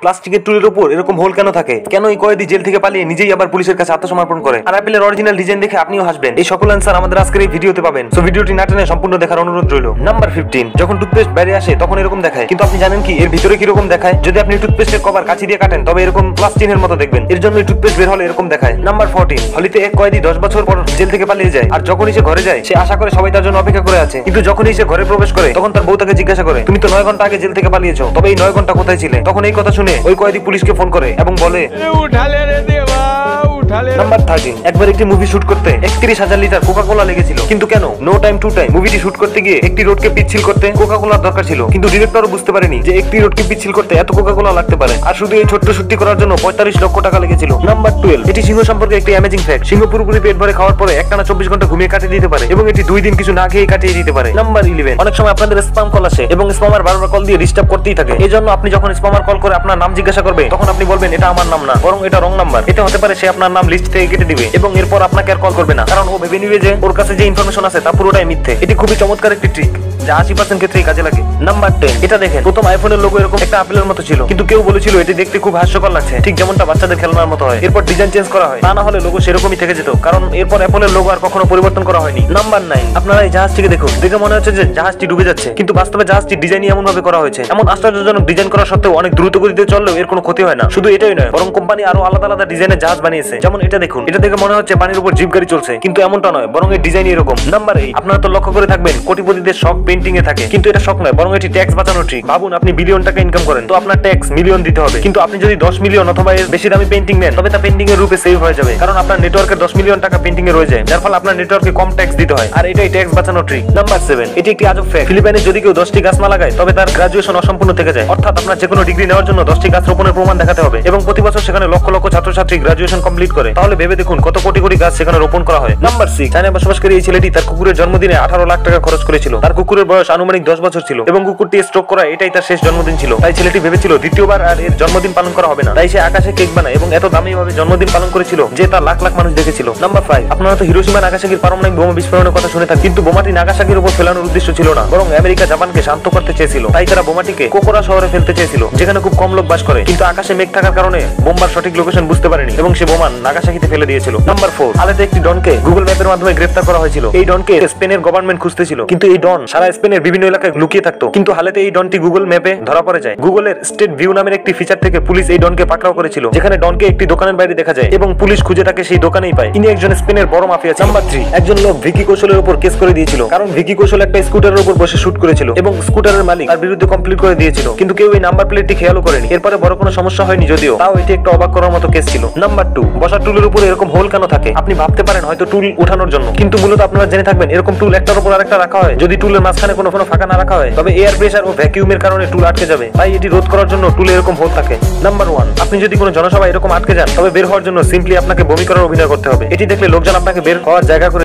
প্লাস্টিকের টুলের উপর এরকম হোল কেন থাকে? কেন এই কয়েদি জেল থেকে পালিয়ে নিজেই আবার পুলিশের কাছে আত্মসমর্পণ করে? আর অ্যাপেলের অরিজিনাল ডিজাইন দেখে আপনিও হাসবেন। এই সকল অ্যান্সার আমাদের আজকের এই ভিডিওতে পাবেন। সো ভিডিওটি না টেনে সম্পূর্ণ দেখার অনুরোধ রইল। নাম্বার 15, যখন টুথপেস্ট বাইরে আসে তখন এরকম দেখায়, কিন্তু আপনি জানেন কি এর ভিতরে কিরকম দেখায়? যদি আপনি টুথপেস্টের কভার কাঁচি দিয়ে কাটেন তবে এরকম প্লাস চিহ্নের মতো দেখবেন। এর জন্য টুথপেস্ট বের হলে এরকম দেখায়। নাম্বার 14, হলিতে এক কয়েদি 10 বছর পর জেল থেকে পালিয়ে যায়, আর যখনই সে ঘরে যায় সে আশা করে সবাই তার জন্য অপেক্ষা করে আছে। কিন্তু যখনই সে ঘরে প্রবেশ করে তখন তার বউ তাকে জিজ্ঞাসা করে, তুমি তো 9 ঘন্টা আগে জেল থেকে পালিয়েছো, তবে এই 9 ঘন্টা কোথায় ছিলে? তখন এই কথা শুনে ওই কয়েদি পুলিশকে ফোন করে এবং বলে, নাম্বার 13, একবার একটি মুভি শুট করতে 31,000 লিটার কোকা কোলা লেগেছিল। কিন্তু কেন? No time to time. মুভিটি শুট করতে গিয়ে একটি রোডকে পিচ্ছিল করতে কোকা কোলার দরকার ছিল, কিন্তু ডিরেক্টরও বুঝতে পারেনি যে একটি রোডকে পিচ্ছিল করতে এত কোকা কোলা লাগতে পারে। আর শুধু এই ছোট্ট শুটটি করার জন্য 45 লক্ষ টাকা লেগেছিল। নাম্বার 12, এটি সিংহ সম্পর্কে একটি অ্যামেজিং ফ্যাক্ট। সিংহ পুরোপুরি পেট ভরে খাওয়ার পরে একটানা 24 ঘন্টা ঘুমিয়ে কাটিয়ে দিতে পারে, এবং এটি 2 দিন কিছু না খেয়ে কাটিয়ে দিতে পারে। নাম্বার 11, অনেক সময় আপনাদের স্প্যাম কল আসে এবং স্প্যামার বারবার কল দিয়ে ডিস্টার্ব করতেই থাকে। এই জন্য আপনি যখন স্প্যামার কল করে আপনার নাম জিজ্ঞাসা করবে তখন আপনি বলবেন এটা আমার নাম না, বরং এটা রং নাম্বার। এটা হতে পারে সে আপনার নাম লিস্ট থেকে কেটে দিবে এবং এরপর আপনাকে আর কল করবে না, কারণ ও ভেবে নিবে যে ওর কাছে যে ইনফরমেশন আছে তা পুরোটাই মিথ্যে। এটি খুবই চমৎকার একটি ট্রিক যা 80% ক্ষেত্রেই কাজে লাগে। নাম্বার 10, এটা দেখেন, প্রথম আইফোনের লোগো এরকম একটা আপেলের মতো ছিল, কিন্তু কেউ বলেছিল এটি দেখতে খুব হাস্যকর লাগছে, ঠিক যেমনটা বাচ্চাদের খেলনার মতো হয়। এরপর ডিজাইন চেঞ্জ করা হয়, তা না হলে লোগো সেরকমই থেকে যেত, কারণ এরপর অ্যাপলের লোগো আর কখনো পরিবর্তন করা হয়নি। নাম্বার 9, আপনারা এই জাহাজটিকে দেখুন, দেখে মনে হচ্ছে যে জাহাজটি ডুবে যাচ্ছে, কিন্তু বাস্তবে জাহাজটির ডিজাইনই এমন ভাবে করা হয়েছে। এমন আশ্চর্যজনক ডিজাইন করা সত্ত্বেও অনেক দ্রুত গতিতে চললেও এর কোনো ক্ষতি হয় না। শুধু এটাই নয়, বরং কোম্পানি আরো আলাদা আলাদা ডিজাইনের জাহাজ বানিয়েছে। যেমন এটা দেখুন, এটা দেখে মনে হচ্ছে পানির উপর জিপ গাড়ি চলছে, কিন্তু এমনটা নয়, বরং এর ডিজাইন এরকম। নাম্বার 8, আপনারা তো লক্ষ্য করে থাকবেন কোটিপতিদের শখ পেইন্টিং এ থাকে, কিন্তু এটা শখ নয়, বরং এটি ট্যাক্স বাঁচানোর ট্রিক। ভাবুন, আপনি বিলিয়ন টাকা ইনকাম করেন, তো আপনার ট্যাক্স মিলিয়ন দিতে হবে, কিন্তু আপনি যদি 10 মিলিয়ন অথবা এর বেশি দামি পেইন্টিং নেন তবে তা পেইন্টিং এর রূপে সেভ হয়ে যাবে, কারণ আপনার নেটওয়ার্কে 10 মিলিয়ন টাকা পেইন্টিং এ রয়ে যায়, যার ফলে আপনার নেটওয়ার্কে কম ট্যাক্স দিতে হয়, আর এটাই ট্যাক্স বাঁচানোর ট্রিক। নাম্বার 7, এটি একটি আজব ফ্যাক্ট। ফিলিপাইনে যদি কেউ 10টি গাছ না লাগায় তবে তার গ্রাজুয়েশন অসম্পূর্ণ থেকে যায়, অর্থাৎ আপনার যে কোনো ডিগ্রি নেওয়ার জন্য 10টি গাছ রোপণের প্রমাণ দেখাতে হবে, এবং প্রতি বছর সেখানে লক্ষ লক্ষ ছাত্রছাত্রী গ্রাজুয়েশন কমপ্লিট করে। তাহলে ভেবে দেখুন কত কোটি কোটি গাছ সেখানে রোপণ করা হয়। নাম্বার 6, চায়নায় বসবাসকারী এই ছেলেটি তার কুকুরের জন্মদিনে 18 লাখ টাকা খরচ করেছিল। তার কুকুরের বয়স আনুমানিক 10 বছর ছিল, এবং কুকুরটি স্ট্রোক করা এটাই তার শেষ জন্মদিন ছিল। তাই ছেলেটি ভেবেছিল দ্বিতীয়বার আর এর জন্মদিন পালন করা হবে না, তাই সে আকাশে কেক বানায় এবং এত দামি ভাবে জন্মদিন পালন করেছিল যে তা লাখ লাখ মানুষ দেখেছিল। নাম্বার 5, আপনারা তো হিরোশিমা নাগাসাকির পারমাণবিক বোমা বিস্ফোরণের কথা শুনে থাকেন, কিন্তু বোমাটি নাগাসাকির উপর ফেলানোর উদ্দেশ্য ছিল না, বরং আমেরিকা জাপানকে শান্ত করতে চেয়েছিল। তাই তারা বোমাটিকে কোকোরা শহরে ফেলতে চেয়েছিল, যেখানে খুব কম লোক বাস করে, কিন্তু আকাশে মেঘ থাকার কারণে বোমার সঠিক লোকেশন বুঝতে পারেনি এবং সে বোমা নাগাসাকিতে ফেলে দিয়েছিল। নাম্বার 4, আলেতে একটি ডনকে গুগল ম্যাপের মাধ্যমে গ্রেফতার করা হয়েছিল। এই ডনকে স্পেনের গভর্নমেন্ট খুঁজতেছিল, কিন্তু এই ডন সারা স্পেনের বিভিন্ন এলাকায় লুকিয়ে থাকতো, কিন্তু হালেতে এই ডনটি গুগল ম্যাপে ধরা পড়ে যায়। গুগলের স্টেট ভিউ নামের একটি ফিচার থেকে পুলিশ এই ডনকে পাকড়াও করেছিল, যেখানে ডনকে একটি দোকানের বাইরে দেখা যায় এবং পুলিশ খুঁজে তাকে সেই দোকানেই পায়। ইনি একজন স্পেনের বড় মাফিয়া। নাম্বার 3, একজন লোক ভিকি কৌশলের উপর কেস করে দিয়েছিল, কারণ ভিকি কৌশল একটা স্কুটারের উপর বসে শুট করেছিল এবং স্কুটারের মালিক তার বিরুদ্ধে কমপ্লিট করে দিয়েছিল, কিন্তু কেউ এই নাম্বার প্লেটটি খেয়ালও করেনি। এরপরে বড় কোনো সমস্যা হয়নি, যদিও তাও এটি একটা অবাক করার মতো কেস ছিল। নাম্বার 2, বসার টুলের উপর এরকম হোল কেন থাকে? আপনি ভাবতে পারেন হয়তো টুল উঠানোর জন্য, কিন্তু মূলত আপনারা জেনে থাকবেন এরকম টুল একটার উপর আরেকটা রাখা হয়। যদি টুলের মাঝখানে কোনো ফাঁকা না রাখা হয় তবে এয়ার প্রেসার ও ভ্যাকুয়ামের কারণে টুল আটকে যাবে, তাই এটি রোধ করার জন্য টুলে এরকম হোল থাকে। নাম্বার 1, আপনি যদি কোনো জনসভায় এরকম আটকে যান তবে বের হওয়ার জন্য সিম্পলি আপনাকে বমি করার অভিনয় করতে হবে। এটি দেখলে লোকজন আপনাকে বের হওয়ার জায়গা করে